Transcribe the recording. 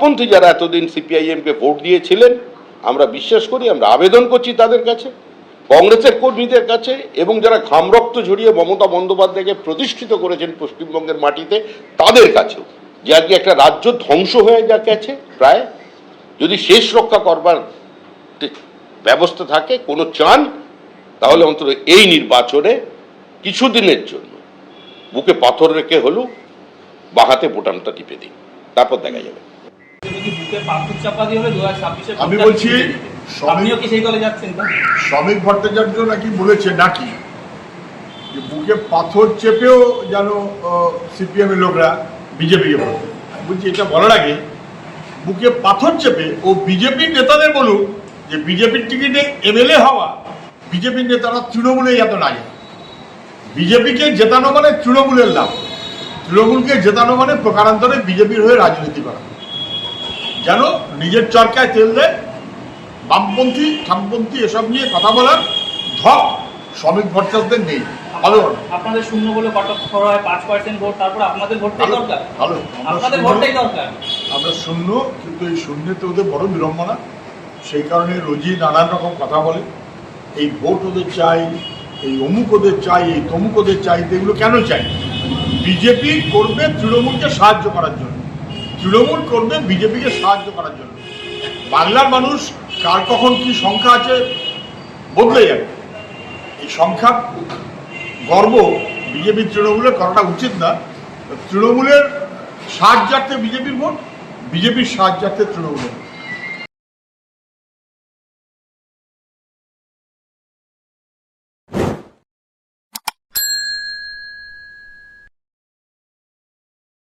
বামপন্থী যারা এতদিন সিপিআইএমকে ভোট দিয়েছিলেন, আমরা বিশ্বাস করি, আমরা আবেদন করছি তাদের কাছে, কংগ্রেসের কর্মীদের কাছে, এবং যারা ঘামরক্ত ঝরিয়ে মমতা বন্দ্যোপাধ্যায়কে প্রতিষ্ঠিত করেছেন পশ্চিমবঙ্গের মাটিতে, তাদের কাছেও, যে আজকে একটা রাজ্য ধ্বংস হয়ে যা গেছে প্রায়, যদি শেষ রক্ষা করবার ব্যবস্থা থাকে, কোনো চান, তাহলে অন্তত এই নির্বাচনে কিছুদিনের জন্য বুকে পাথর রেখে হলেও বাহাতে বোতামটা টিপে দিই, তারপর দেখা যাবে। আমি বলছি শ্রমিক ভট্টাচার্য নাকি বলেছে নাকি যে বুকে পাথর চেপেও যেন সিপিএম এর লোকরা বিজেপিকে ভোট দেয়। আমি বলছি এটা বলার আগে বুকে পাথর চেপে ও বিজেপির নেতাদের বলুন যে বিজেপির টিকিটে এমএলএ হওয়া বিজেপির নেতারা তৃণমূলে এত না যায়। বিজেপিকে জেতানো মানে তৃণমূলের লাভ, তৃণমূলকে জেতানো মানে প্রকারান্তরে বিজেপির হয়ে রাজনীতি করা, যেন নিজের চরকায় তেল দেয়। বামপন্থী খামপন্থী এসব নিয়ে কথা বলার ধক শ্রমিক ভট্টাচার্যদের নেই। ভালো, আপনাদের শূন্য বলে কটক করা হয় 5% ভোট, তারপর আপনাদের ভোটটাই দরকার। ভালো, আপনাদের ভোটটাই দরকার। আমরা শূন্য, কিন্তু এই শূন্যতে ওদের বড় বিড়ম্বনা। সেই কারণে রোজই নানান রকম কথা বলে, এই ভোট ওদের চাই, এই অমুক ওদের চাই, এই তমুক ওদের চাই। এগুলো কেন চাই? বিজেপি করবে তৃণমূলকে সাহায্য করার জন্য, তৃণমূল করবে বিজেপিকে সাহায্য করার জন্য। বাংলার মানুষ কার কখন কি সংখ্যা আছে বদলে যাবে। এই সংখ্যা গর্ব বিজেপি তৃণমূলের করাটা উচিত না। তৃণমূলের সাহায্যার্থে বিজেপির ভোট, বিজেপির সাহায্যার্থে তৃণমূলের।